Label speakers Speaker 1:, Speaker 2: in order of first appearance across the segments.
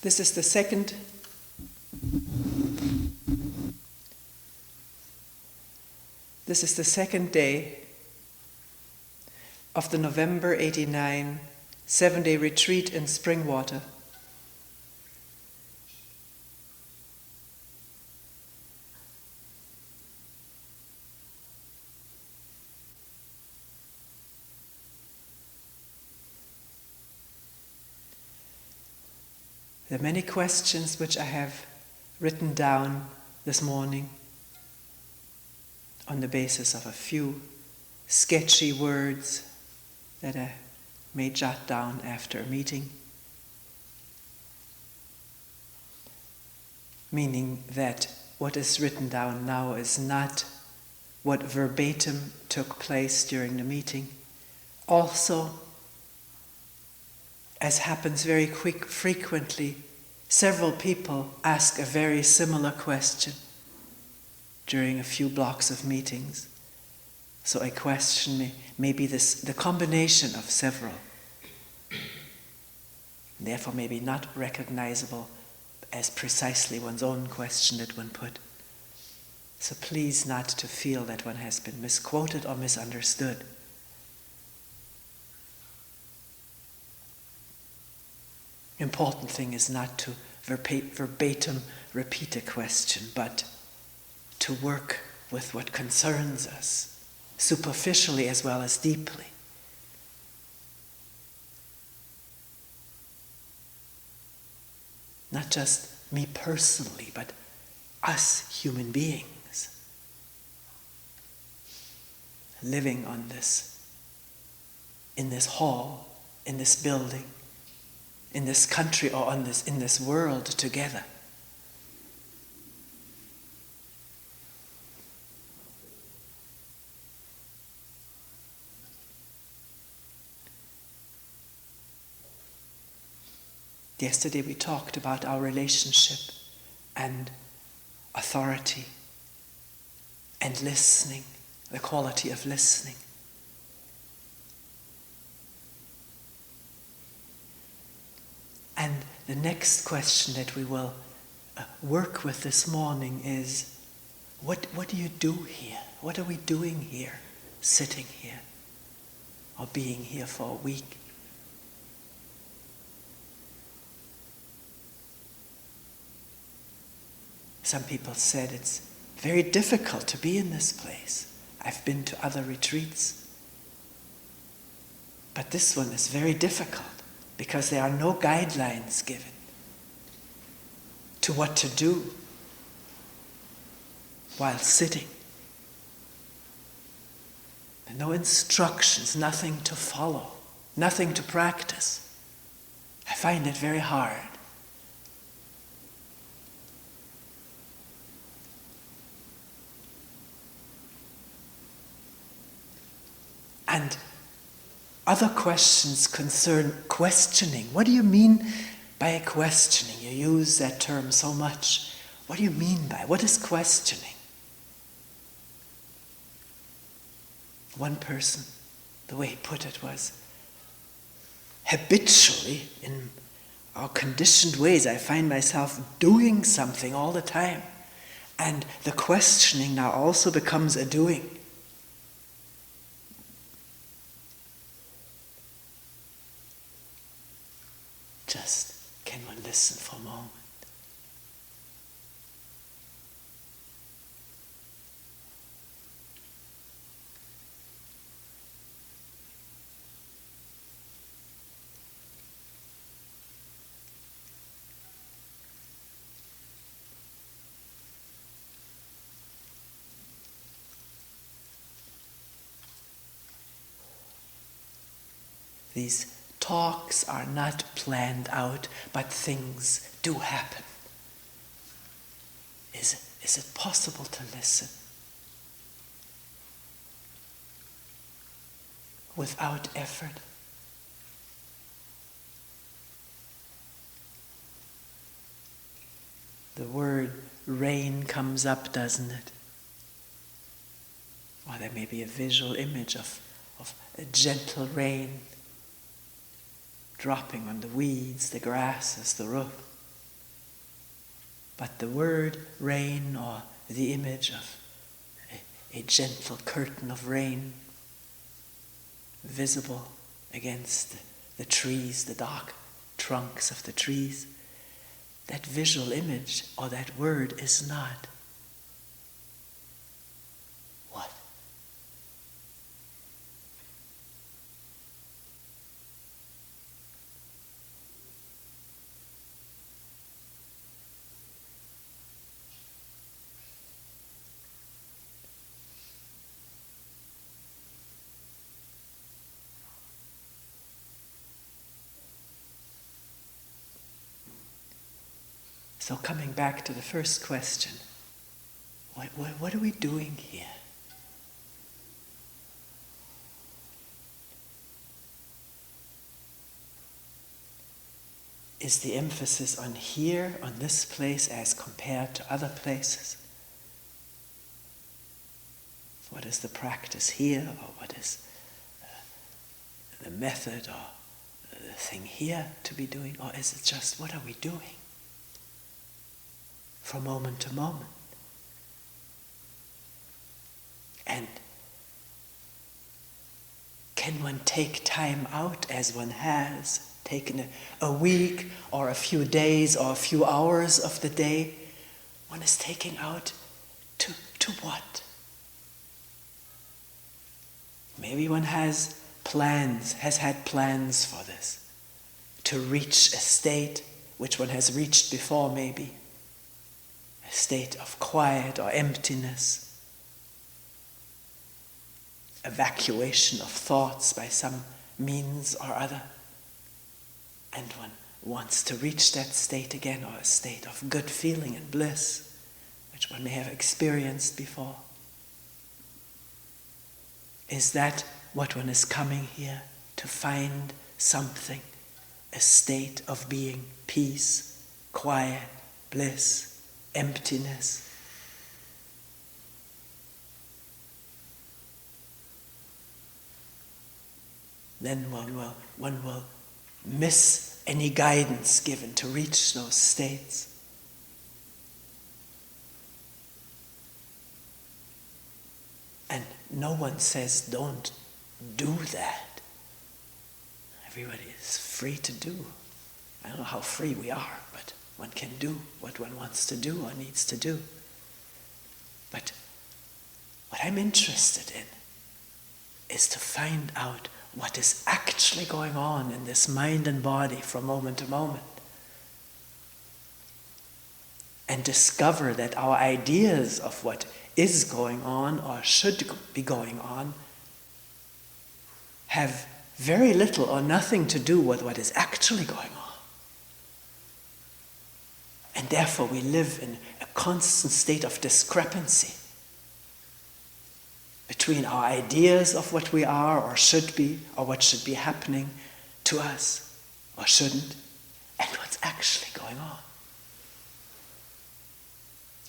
Speaker 1: This is the second day of the November 89 7-day retreat in Springwater. There are many questions which I have written down this morning on the basis of a few sketchy words that I may jot down after a meeting, meaning that what is written down now is not what verbatim took place during the meeting. Also, as happens very frequently, several people ask a very similar question during a few blocks of meetings. So a question may be the combination of several, therefore maybe not recognizable as precisely one's own question that one put. So please not to feel that one has been misquoted or misunderstood. Important thing is not to verbatim repeat a question, but to work with what concerns us, superficially as well as deeply. Not just me personally, but us human beings living on this, in this hall, in this building, in this country, or in this world together. Yesterday we talked about our relationship and authority and listening, the quality of listening. And the next question that we will work with this morning is, what do you do here? What are we doing here, sitting here, or being here for a week? Some people said it's very difficult to be in this place. I've been to other retreats, but this one is very difficult because there are no guidelines given to what to do while sitting. There are no instructions, nothing to follow, nothing to practice. I find it very hard. And other questions concern questioning. What do you mean by questioning? You use that term so much. What do you mean by it? What is questioning? One person, the way he put it was, habitually, in our conditioned ways, I find myself doing something all the time. And the questioning now also becomes a doing. Just, can one listen for a moment? These talks are not planned out, but things do happen. Is it possible to listen without effort? The word rain comes up, doesn't it? Or there may be a visual image of a gentle rain dropping on the weeds, the grasses, the roof. but the word rain or the image of a gentle curtain of rain visible against the trees, the dark trunks of the trees, that visual image or that word is not what? So coming back to the first question, what are we doing here? Is the emphasis on here, on this place, as compared to other places? What is the practice here, or what is the method, or the thing here to be doing? Or is it just, what are we doing? From moment to moment. And can one take time out, as one has taken a week or a few days or a few hours of the day? One is taking out to what? Maybe one has had plans for this, to reach a state which one has reached before, maybe a state of quiet or emptiness, evacuation of thoughts by some means or other, and one wants to reach that state again, or a state of good feeling and bliss which one may have experienced before. Is that what one is coming here to find? Something, a state of being, peace, quiet, bliss, emptiness? Then one will miss any guidance given to reach those states. And no one says don't do that. Everybody is free to do. I don't know how free we are, but one can do what one wants to do or needs to do. But what I'm interested in is to find out what is actually going on in this mind and body from moment to moment. And discover that our ideas of what is going on or should be going on have very little or nothing to do with what is actually going on. And therefore we live in a constant state of discrepancy between our ideas of what we are or should be, or what should be happening to us or shouldn't, and what's actually going on.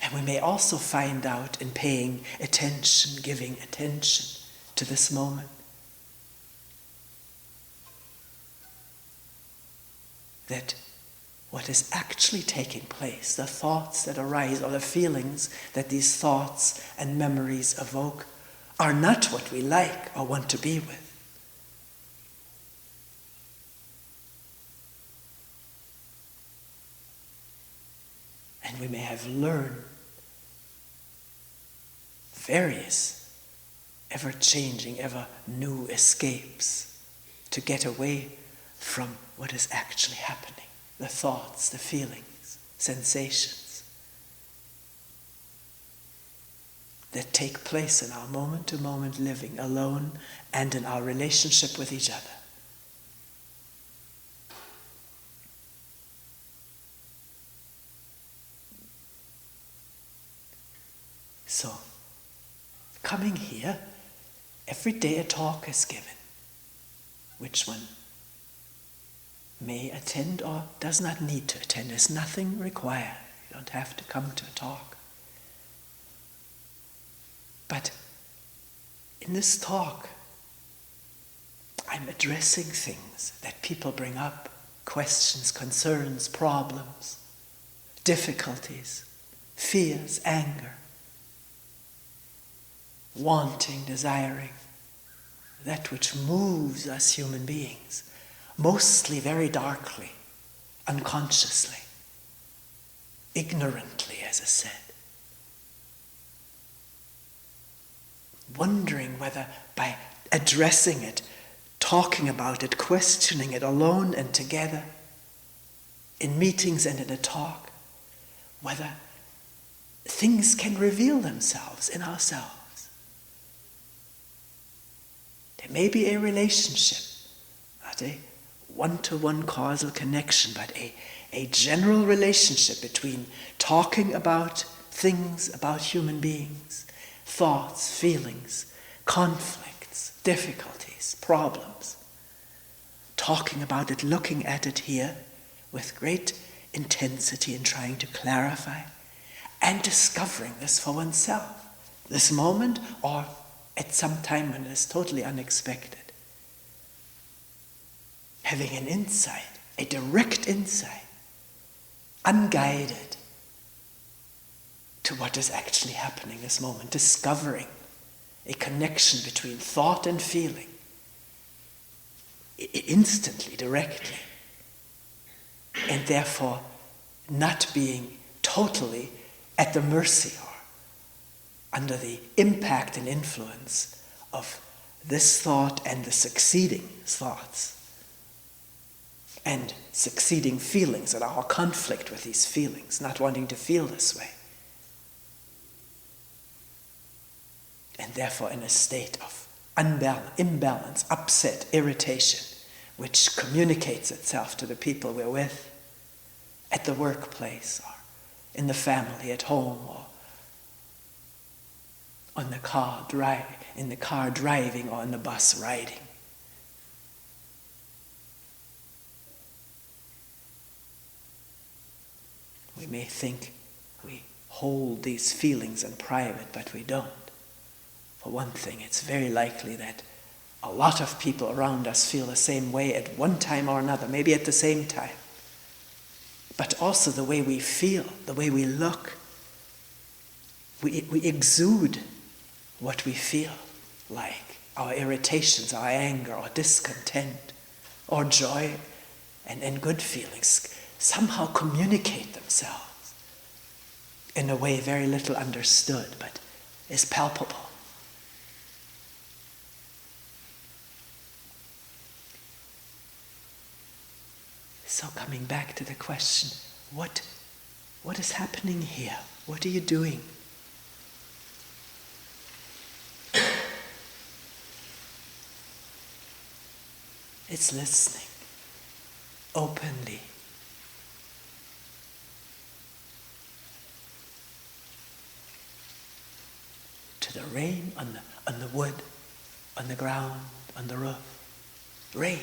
Speaker 1: And we may also find out in paying attention, giving attention to this moment, that what is actually taking place, the thoughts that arise or the feelings that these thoughts and memories evoke, are not what we like or want to be with. And we may have learned various ever-changing, ever-new escapes to get away from what is actually happening, the thoughts, the feelings, sensations that take place in our moment-to-moment living alone and in our relationship with each other. So, coming here, every day a talk is given, which one may attend or does not need to attend. There's nothing required. You don't have to come to a talk. But in this talk, I'm addressing things that people bring up, questions, concerns, problems, difficulties, fears, anger, wanting, desiring, that which moves us human beings, mostly very darkly, unconsciously, ignorantly, as I said. Wondering whether by addressing it, talking about it, questioning it alone and together, in meetings and in a talk, whether things can reveal themselves in ourselves. There may be a relationship, not a one-to-one causal connection, but a general relationship between talking about things, about human beings, thoughts, feelings, conflicts, difficulties, problems. Talking about it, looking at it here with great intensity and trying to clarify, and discovering this for oneself, this moment or at some time when it is totally unexpected. Having an insight, a direct insight, unguided to what is actually happening this moment, discovering a connection between thought and feeling, instantly, directly, and therefore not being totally at the mercy or under the impact and influence of this thought and the succeeding thoughts and succeeding feelings and our conflict with these feelings, not wanting to feel this way. And therefore in a state of imbalance, upset, irritation, which communicates itself to the people we're with, at the workplace, or in the family, at home, or in the car driving, or in the bus riding. We may think we hold these feelings in private, but we don't. For one thing, it's very likely that a lot of people around us feel the same way at one time or another, maybe at the same time. But also the way we feel, the way we look, we exude what we feel like, our irritations, our anger, our discontent, or joy, and good feelings somehow communicate themselves in a way very little understood, but is palpable. So coming back to the question, what is happening here? What are you doing? It's listening openly. To the rain on the wood, on the ground, on the roof. Rain.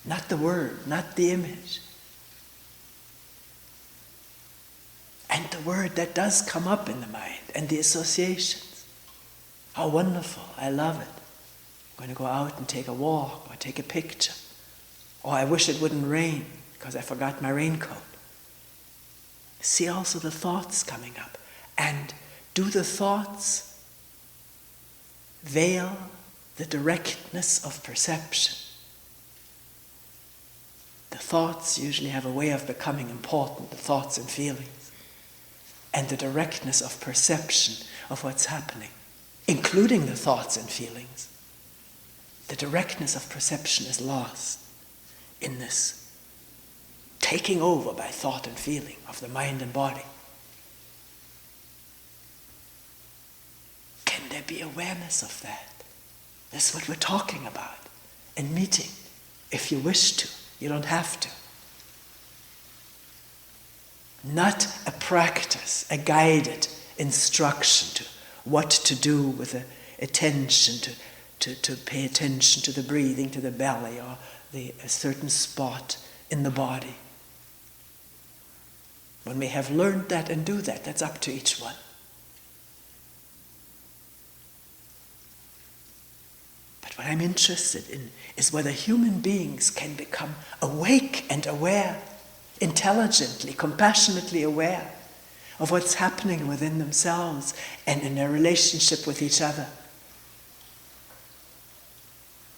Speaker 1: Not the word, not the image. And the word that does come up in the mind, and the associations. How wonderful, I love it. I'm going to go out and take a walk, or take a picture. Or I wish it wouldn't rain, because I forgot my raincoat. See also the thoughts coming up. And do the thoughts veil the directness of perception? The thoughts usually have a way of becoming important, the thoughts and feelings, and the directness of perception of what's happening, including the thoughts and feelings. The directness of perception is lost in this taking over by thought and feeling of the mind and body. Can there be awareness of that? This is what we're talking about in meeting, if you wish to. You don't have to. Not a practice, a guided instruction to what to do with attention, to pay attention to the breathing, to the belly, or a certain spot in the body. One may have learned that and do that. That's up to each one. But what I'm interested in is whether human beings can become awake and aware intelligently, compassionately aware of what's happening within themselves and in their relationship with each other.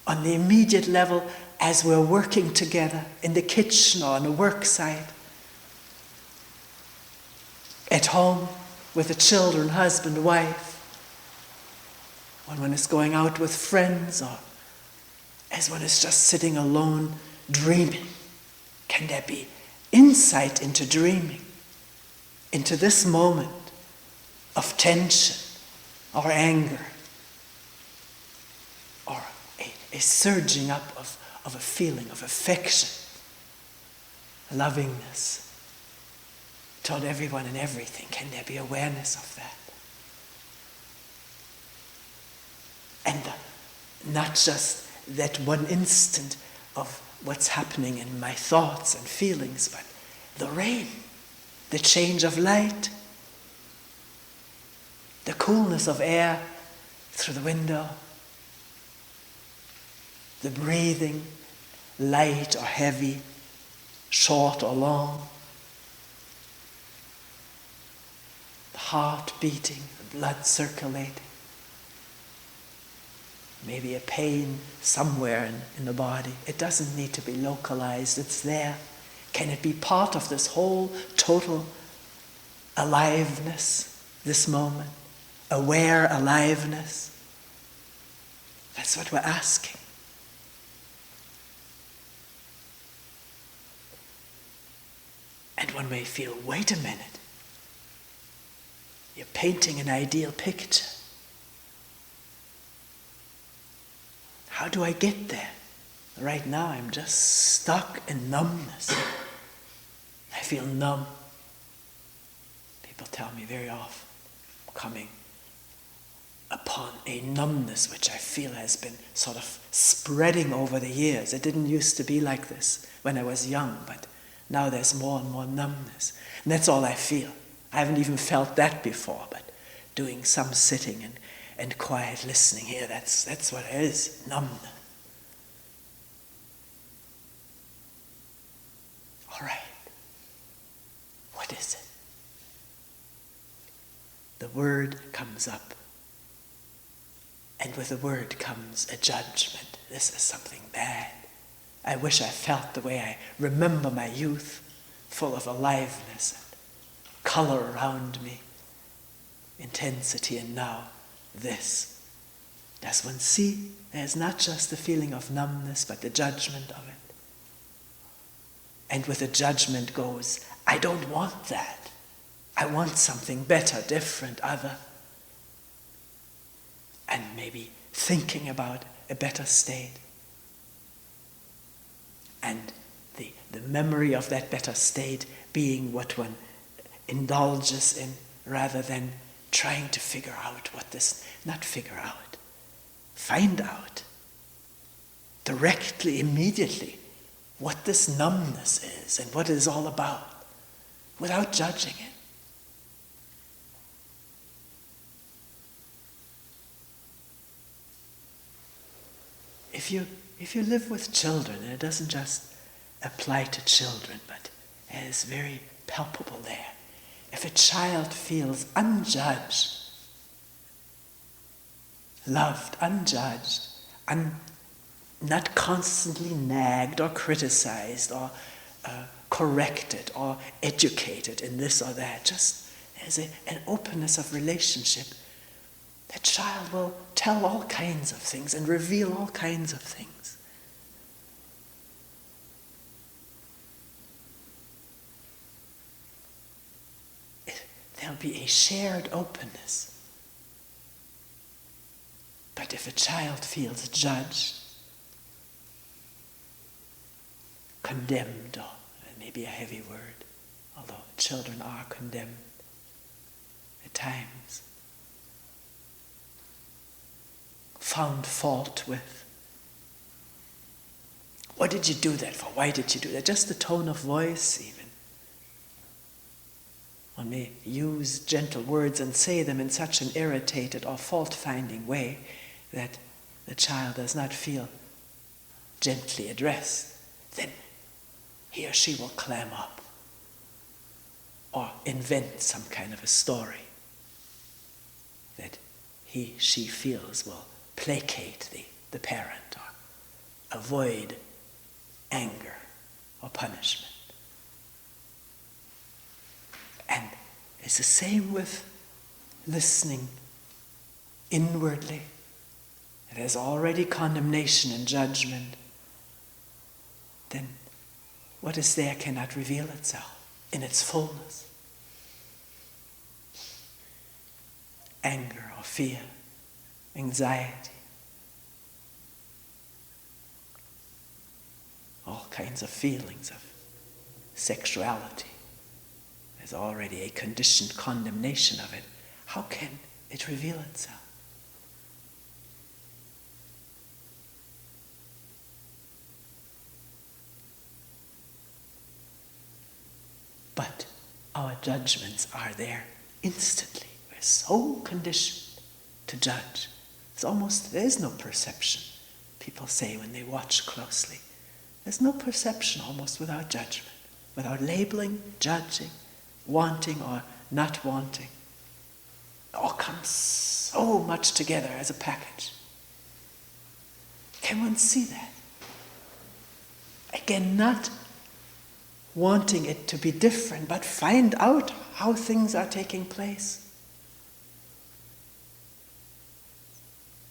Speaker 1: On the immediate level, as we're working together in the kitchen or on a work site, at home with the children, husband, wife, when one is going out with friends, or as one is just sitting alone dreaming, can there be insight into dreaming, into this moment of tension or anger, or a surging up of a feeling of affection, lovingness toward everyone and everything? Can there be awareness of that? And not just that one instant of what's happening in my thoughts and feelings, but the rain, the change of light, the coolness of air through the window, the breathing, light or heavy, short or long, the heart beating, the blood circulating, maybe a pain somewhere in the body. It doesn't need to be localized, it's there. Can it be part of this whole total aliveness, this moment? Aware aliveness? That's what we're asking. And one may feel, wait a minute, you're painting an ideal picture. How do I get there? Right now I'm just stuck in numbness. I feel numb. People tell me very often, I'm coming upon a numbness which I feel has been sort of spreading over the years. It didn't used to be like this when I was young, but now there's more and more numbness. And that's all I feel. I haven't even felt that before, but doing some sitting and quiet listening here, that's what it is, numbness. All right, what is it? The word comes up, and with the word comes a judgment. This is something bad. I wish I felt the way I remember my youth, full of aliveness and color around me, intensity, and now this. Does one see? There's not just the feeling of numbness, but the judgment of it. And with the judgment goes, I don't want that. I want something better, different, other. And maybe thinking about a better state. And the memory of that better state being what one indulges in, rather than trying to figure out what this, not figure out, find out directly, immediately, what this numbness is and what it is all about, without judging it. If you live with children, and it doesn't just apply to children, but it is very palpable there. If a child feels unjudged, loved, unjudged, not constantly nagged or criticized or corrected or educated in this or that, just there's an openness of relationship, that child will tell all kinds of things and reveal all kinds of things. There'll be a shared openness. But if a child feels judged, condemned, or maybe a heavy word, although children are condemned at times, found fault with. What did you do that for? Why did you do that? Just the tone of voice, even. One may use gentle words and say them in such an irritated or fault-finding way that the child does not feel gently addressed. Then he or she will clam up. or invent some kind of a story that he, she feels will placate the parent or avoid anger or punishment. And it's the same with listening inwardly. It has already condemnation and judgment. Then what is there cannot reveal itself in its fullness. Anger or fear, anxiety, all kinds of feelings of sexuality. There's already a conditioned condemnation of it. How can it reveal itself? But our judgments are there instantly. We're so conditioned to judge. There is no perception, people say when they watch closely. There's no perception almost without judgment, without labeling, judging, wanting or not wanting. It all comes so much together as a package. Can one see that? Again, not wanting it to be different, but find out how things are taking place.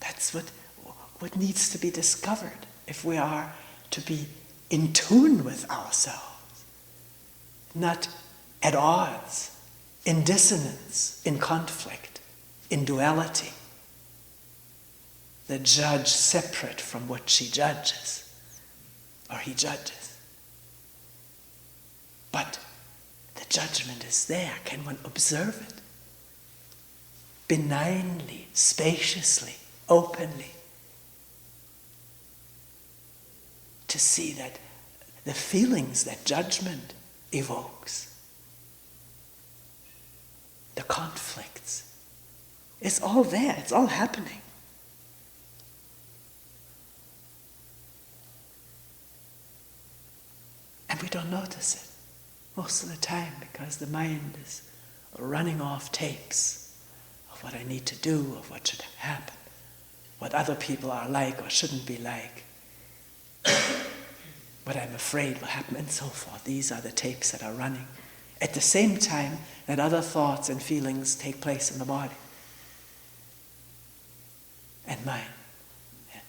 Speaker 1: That's what needs to be discovered if we are to be in tune with ourselves, not at odds, in dissonance, in conflict, in duality. The judge separate from what she judges, or he judges. But the judgment is there. Can one observe it? Benignly, spaciously, openly. To see that the feelings that judgment evokes, the conflicts, it's all there, it's all happening. And we don't notice it most of the time because the mind is running off tapes of what I need to do, of what should happen, what other people are like or shouldn't be like, what I'm afraid will happen, and so forth. These are the tapes that are running at the same time that other thoughts and feelings take place in the body and mind. There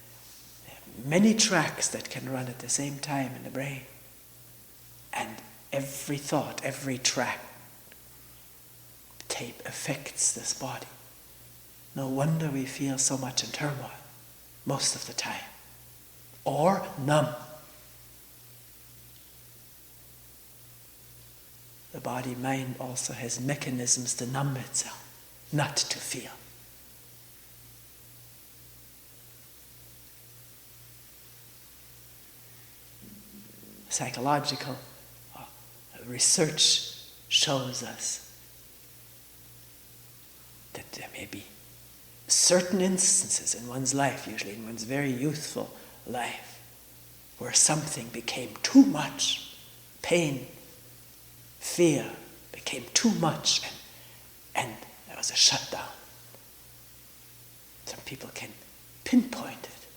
Speaker 1: are many tracks that can run at the same time in the brain. And every thought, every track, tape affects this body. No wonder we feel so much in turmoil most of the time. Or numb. The body-mind also has mechanisms to numb itself, not to feel. Psychological research shows us that there may be certain instances in one's life, usually in one's very youthful life, where something became too much, pain, fear became too much, and there was a shutdown. Some people can pinpoint it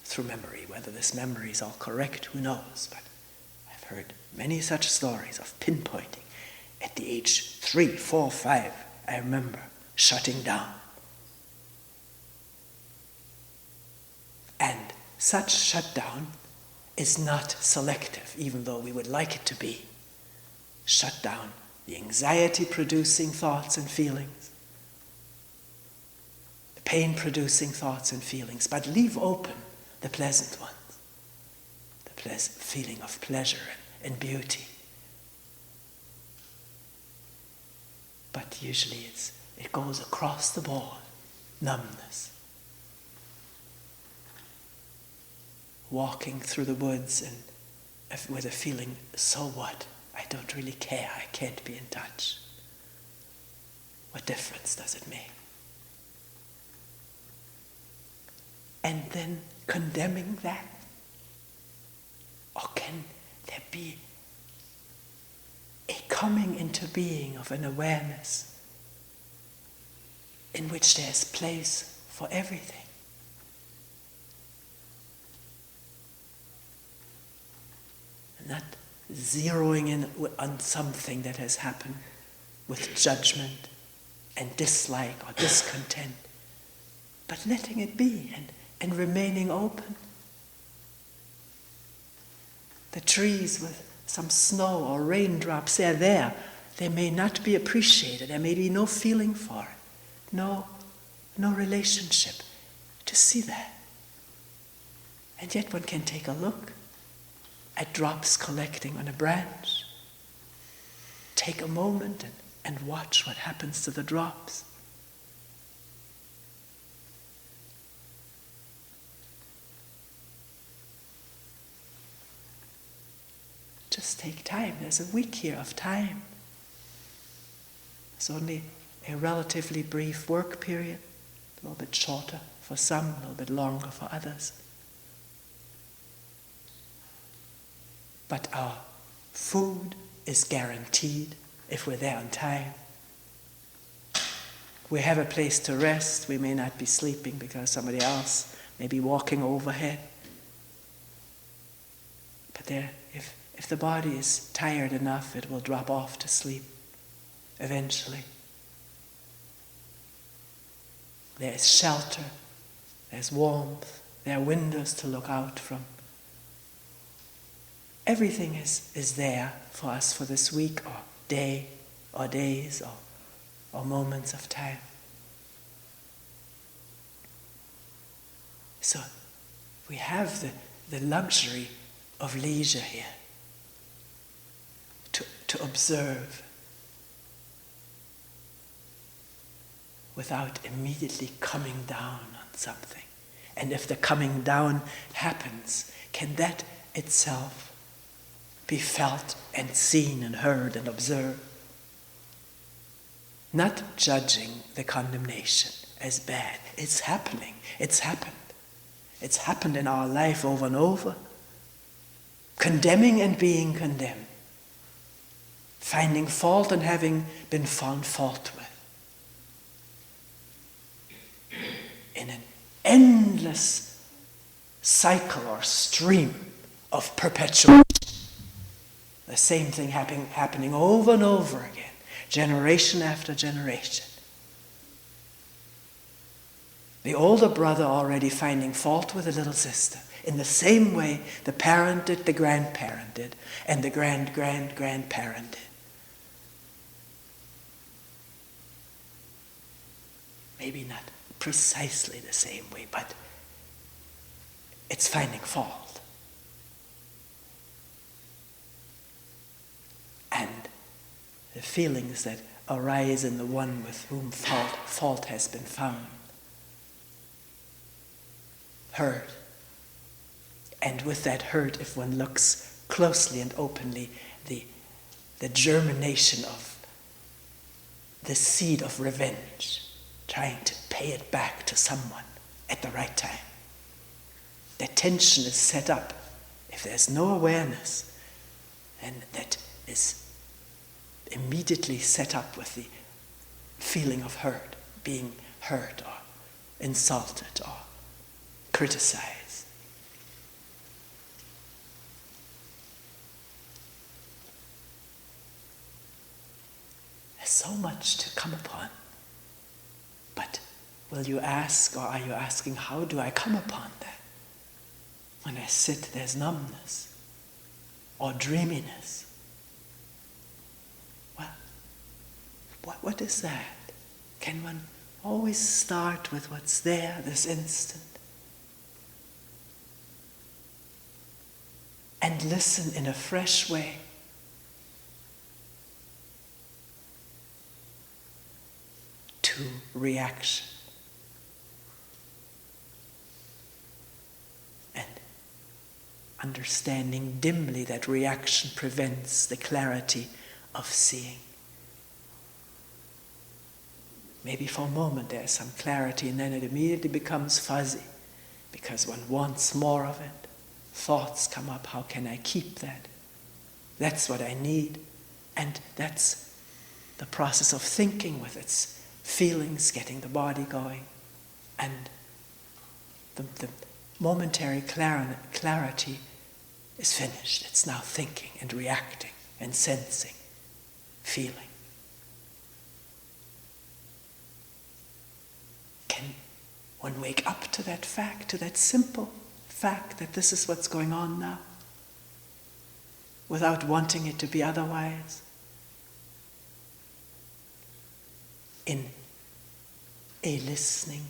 Speaker 1: through memory. Whether this memory is all correct, who knows? But I've heard many such stories of pinpointing. At the age 3, 4, 5, I remember shutting down. And such shutdown is not selective, even though we would like it to be. Shut down the anxiety-producing thoughts and feelings, the pain-producing thoughts and feelings, but leave open the pleasant ones, the feeling of pleasure and beauty. But usually it goes across the board, numbness. Walking through the woods and with a feeling, so what? I don't really care. I can't be in touch. What difference does it make? And then condemning that? Or can there be a coming into being of an awareness in which there is place for everything. Not zeroing in on something that has happened with judgment and dislike or discontent, but letting it be and remaining open. The trees with some snow or raindrops, they're there. They may not be appreciated. There may be no feeling for it, no relationship to see that. And yet one can take a look at drops collecting on a branch. Take a moment and watch what happens to the drops. Just take time. There's a week here of time. It's only a relatively brief work period, a little bit shorter for some, a little bit longer for others. But our food is guaranteed if we're there on time. We have a place to rest. We may not be sleeping because somebody else may be walking overhead. But there, if the body is tired enough, it will drop off to sleep eventually. There is shelter, there's warmth, there are windows to look out from. Everything is there for us for this week or day or days or moments of time. So we have the luxury of leisure here to observe without immediately coming down on something. And if the coming down happens, can that itself be felt and seen and heard and observed? Not judging the condemnation as bad. It's happening. It's happened. It's happened in our life over and over. Condemning and being condemned. Finding fault and having been found fault with. In an endless cycle or stream of perpetuation. The same thing happening over and over again, generation after generation. The older brother already finding fault with the little sister, in the same way the parent did, the grandparent did, and the grandparent did. Maybe not precisely the same way, but it's finding fault. And the feelings that arise in the one with whom fault has been found. Hurt. And with that hurt, if one looks closely and openly, the germination of the seed of revenge, trying to pay it back to someone at the right time. The tension is set up. If there's no awareness, and that is immediately set up with the feeling of hurt, being hurt or insulted or criticized. There's so much to come upon. But will you ask, or are you asking, how do I come upon that? When I sit, there's numbness or dreaminess. Well, what is that? Can one always start with what's there this instant? And listen in a fresh way. To reaction. And understanding dimly that reaction prevents the clarity of seeing. Maybe for a moment there's some clarity and then it immediately becomes fuzzy because one wants more of it. Thoughts come up, how can I keep that? That's what I need. And that's the process of thinking with its feelings, getting the body going. And the momentary clarity is finished. It's now thinking and reacting and sensing, feeling. Can one wake up to that fact, to that simple fact that this is what's going on now, without wanting it to be otherwise? In a listening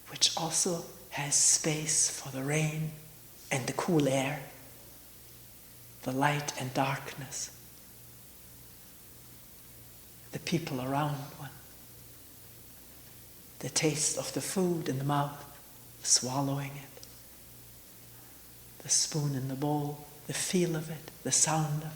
Speaker 1: which also has space for the rain and the cool air, the light and darkness, the people around one, the taste of the food in the mouth, swallowing it, the spoon in the bowl, the feel of it, the sound of it.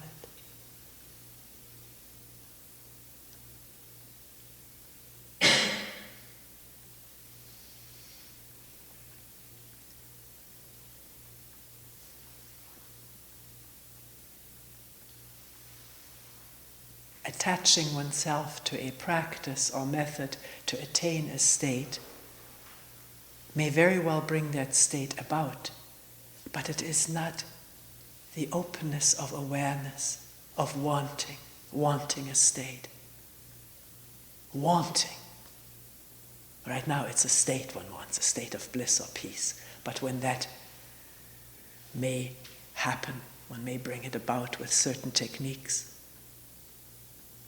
Speaker 1: Attaching oneself to a practice or method to attain a state may very well bring that state about, but it is not the openness of awareness, of wanting a state. Wanting. Right now it's a state one wants, a state of bliss or peace, but when that may happen, one may bring it about with certain techniques.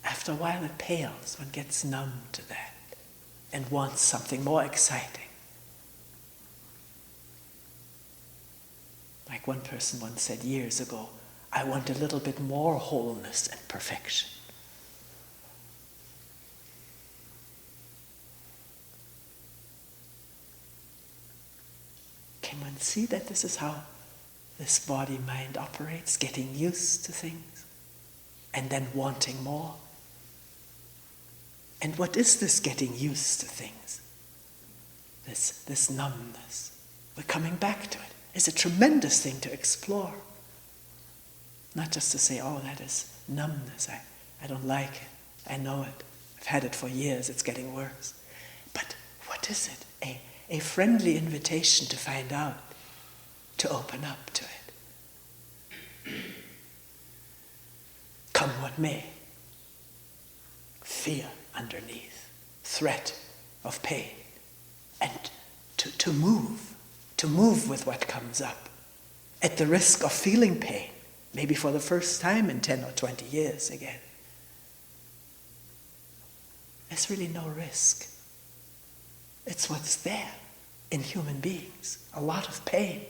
Speaker 1: After a while it pales, one gets numb to that and wants something more exciting. Like one person once said years ago, I want a little bit more wholeness and perfection. Can one see that this is how this body-mind operates, getting used to things and then wanting more? And what is this getting used to things? This numbness. We're coming back to it. It's a tremendous thing to explore. Not just to say, oh, that is numbness. I don't like it. I know it. I've had it for years. It's getting worse. But what is it? A friendly invitation to find out, to open up to it. Come what may. Fear underneath, threat of pain, and to move with what comes up, at the risk of feeling pain, maybe for the first time in 10 or 20 years again. There's really no risk. It's what's there in human beings, a lot of pain,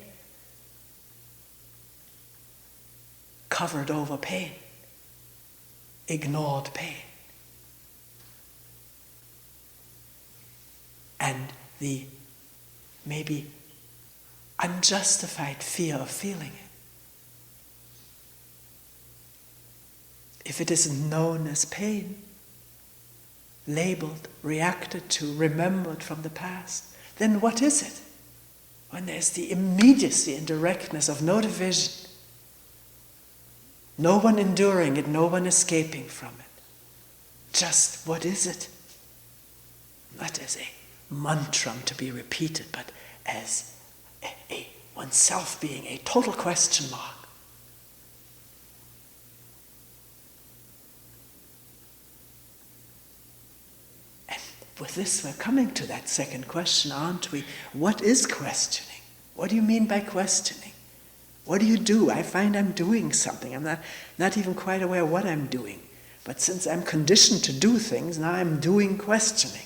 Speaker 1: covered over pain, ignored pain. And the maybe unjustified fear of feeling it. If it isn't known as pain, labeled, reacted to, remembered from the past, then what is it? When there's the immediacy and directness of no division, no one enduring it, no one escaping from it. Just what is it? Not as a mantram to be repeated, but as a oneself being a total question mark. And with this we're coming to that second question, aren't we? What is questioning? What do you mean by questioning? What do you do? I find I'm doing something. I'm not even quite aware what I'm doing. But since I'm conditioned to do things, now I'm doing questioning.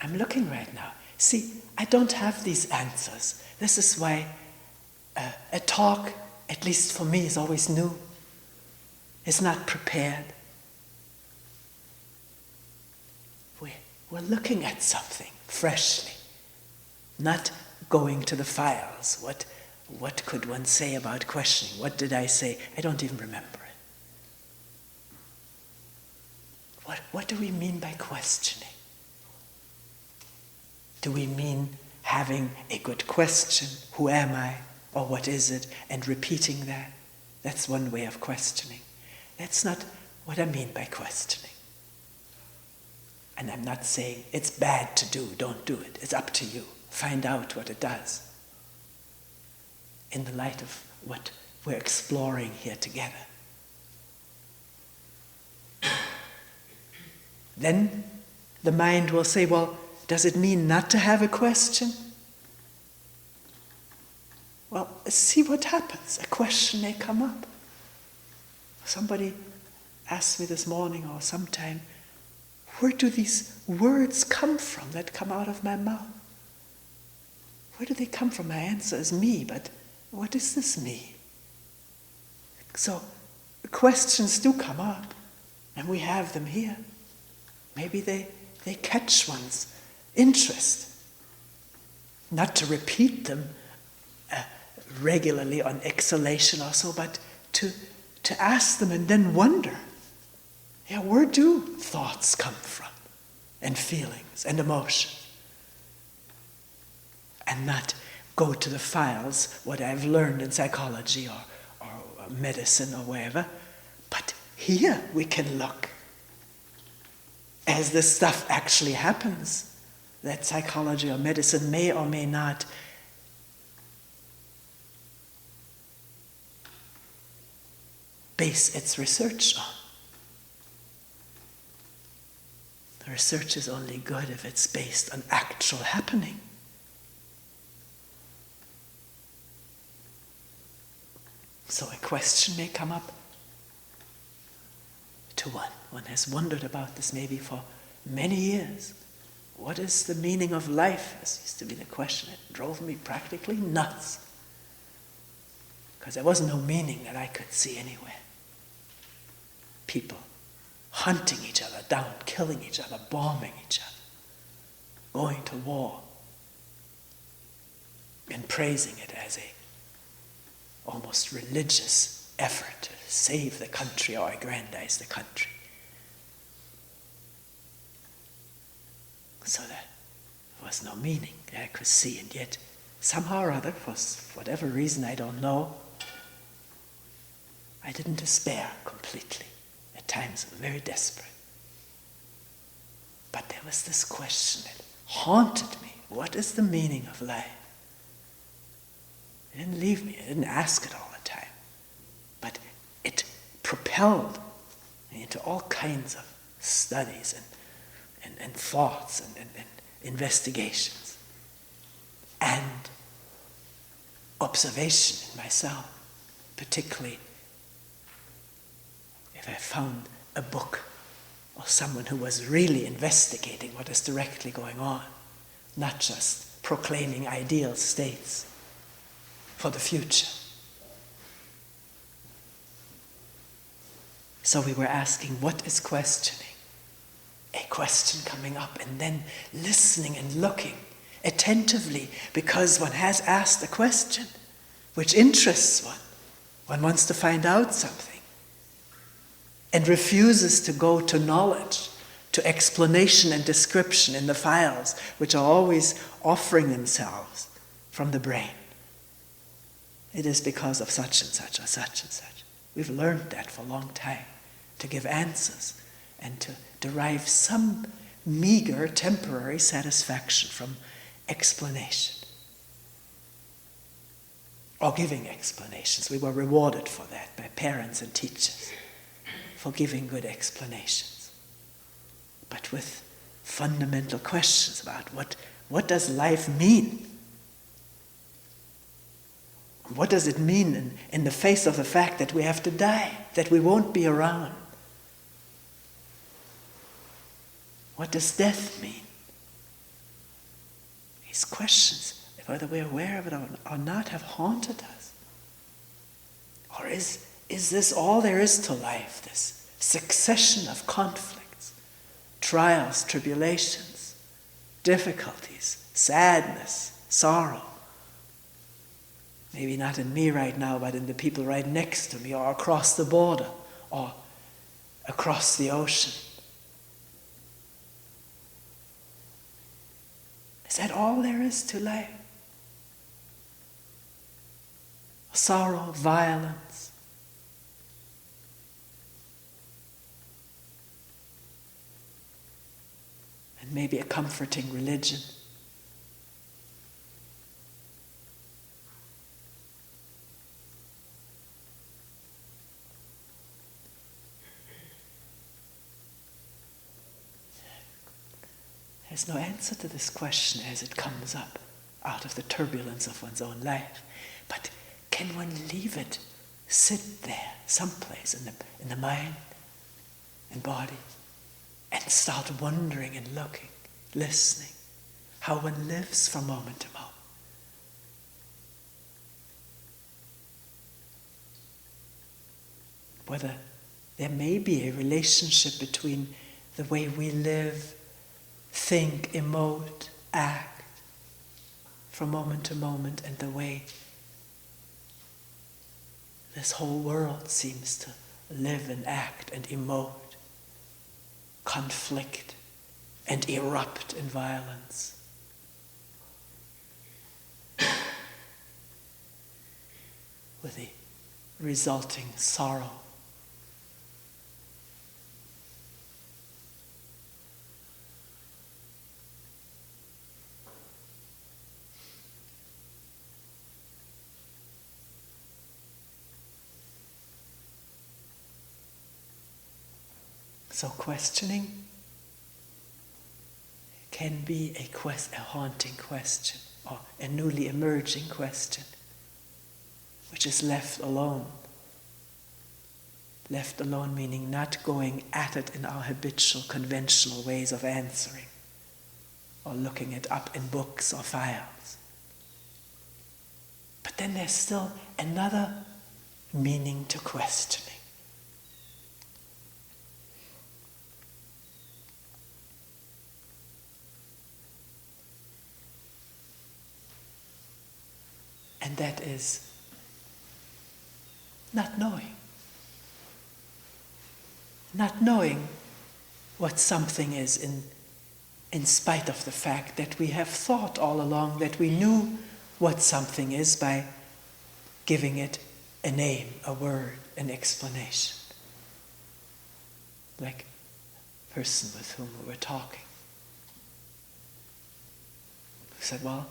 Speaker 1: I'm looking right now. See, I don't have these answers. This is why a talk, at least for me, is always new. It's not prepared. We're looking at something freshly, not going to the files. What could one say about questioning? What did I say? I don't even remember it. What do we mean by questioning? Do we mean having a good question, who am I, or what is it, and repeating that. That's one way of questioning. That's not what I mean by questioning. And I'm not saying it's bad to do, don't do it. It's up to you. Find out what it does in the light of what we're exploring here together. Then the mind will say, well, does it mean not to have a question? Well, see what happens. A question may come up. Somebody asked me this morning or sometime, where do these words come from that come out of my mouth? Where do they come from? My answer is me, but what is this me? So questions do come up, and we have them here. Maybe they catch one's interest. Not to repeat them regularly on exhalation or so, but to ask them and then wonder, where do thoughts come from, and feelings and emotions? And not go to the files, what I've learned in psychology or medicine or wherever, but here we can look as this stuff actually happens, that psychology or medicine may or may not base its research on. The research is only good if it's based on actual happening. So a question may come up to one. One has wondered about this maybe for many years. What is the meaning of life? This used to be the question that drove me practically nuts. Because there was no meaning that I could see anywhere. People hunting each other down, killing each other, bombing each other, going to war, and praising it as a almost religious effort to save the country or aggrandize the country. So there was no meaning that I could see, and yet somehow or other, for whatever reason I don't know, I didn't despair completely. At times I was very desperate. But there was this question that haunted me. What is the meaning of life? It didn't leave me. I didn't ask it all the time. But it propelled me into all kinds of studies and thoughts and investigations and observation in myself, particularly if I found a book or someone who was really investigating what is directly going on, not just proclaiming ideal states for the future. So we were asking, what is questioning? A question coming up, and then listening and looking attentively, because one has asked a question which interests one. One wants to find out something and refuses to go to knowledge, to explanation and description in the files, which are always offering themselves from the brain. It is because of such and such or such and such. We've learned that for a long time, to give answers and to derive some meager, temporary satisfaction from explanation. Or giving explanations. We were rewarded for that by parents and teachers, for giving good explanations. But with fundamental questions about what does life mean? What does it mean in the face of the fact that we have to die, that we won't be around? What does death mean? These questions, whether we're aware of it or not, have haunted us. Or is this all there is to life, this succession of conflicts, trials, tribulations, difficulties, sadness, sorrow? Maybe not in me right now, but in the people right next to me, or across the border, or across the ocean. Is that all there is to life? Sorrow, violence. And maybe a comforting religion. There's no answer to this question as it comes up out of the turbulence of one's own life. But can one leave it sit there someplace in the mind and body and start wondering and looking, listening, how one lives from moment to moment? Whether there may be a relationship between the way we live, think, emote, act from moment to moment and the way this whole world seems to live and act and emote, conflict and erupt in violence. With the resulting sorrow. So questioning can be a haunting question or a newly emerging question, which is left alone. Left alone meaning not going at it in our habitual, conventional ways of answering or looking it up in books or files. But then there's still another meaning to questioning. And that is not knowing. Not knowing what something is in spite of the fact that we have thought all along that we knew what something is by giving it a name, a word, an explanation. Like the person with whom we were talking, who said, well,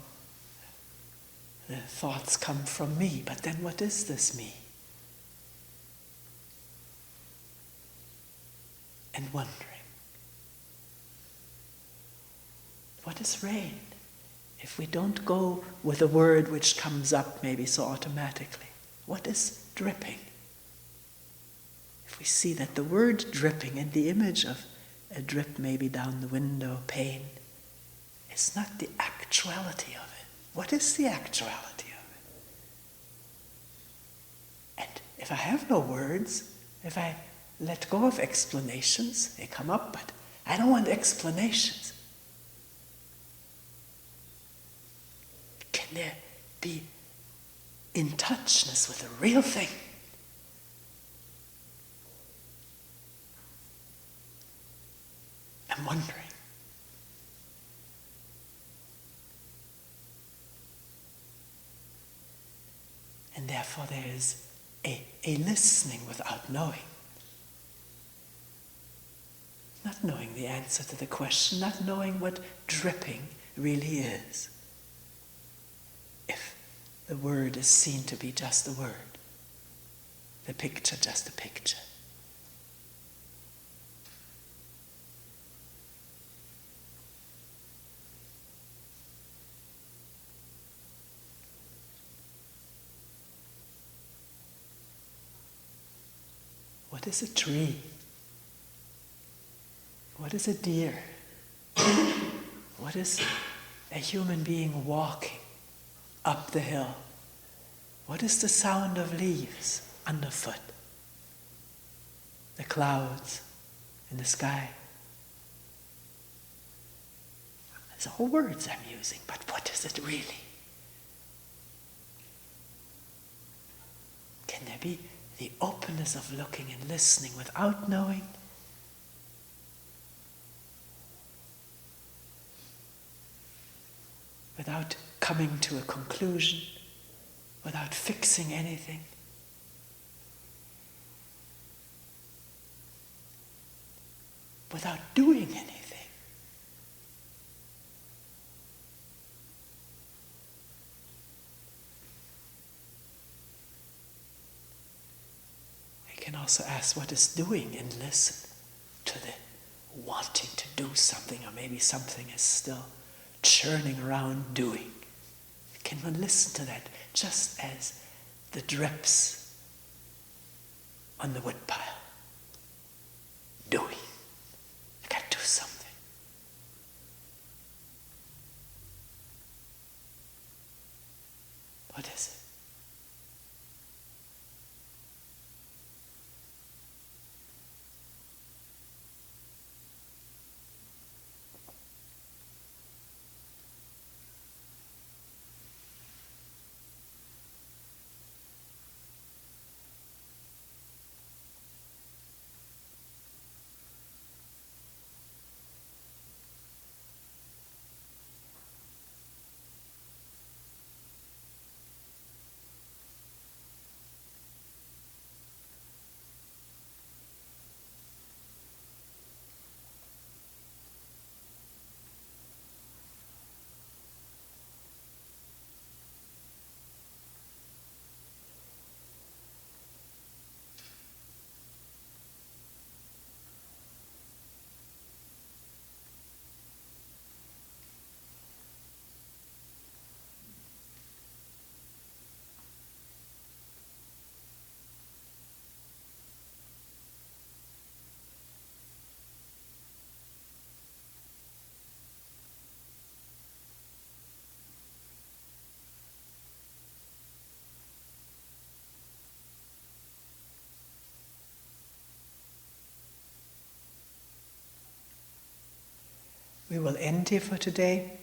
Speaker 1: the thoughts come from me, but then what is this me? And wondering, what is rain? If we don't go with a word which comes up maybe so automatically, what is dripping? If we see that the word dripping and the image of a drip maybe down the window pane is not the actuality of it. What is the actuality of it? And if I have no words, if I let go of explanations, they come up, but I don't want explanations. Can there be in touchness with the real thing? I'm wondering. And therefore there is a listening without knowing. Not knowing the answer to the question, not knowing what dripping really is. If the word is seen to be just a word, the picture just a picture. What is a tree? What is a deer? What is a human being walking up the hill? What is the sound of leaves underfoot? The clouds in the sky? These are all words I'm using, but what is it really? Can there be the openness of looking and listening without knowing? without coming to a conclusion, without fixing anything. Without doing anything. We can also ask what is doing and listen to the wanting to do something, or maybe something is still churning around doing. Can one listen to that just as the drips on the woodpile? Doing. I got to do something. What is it? We will end here for today.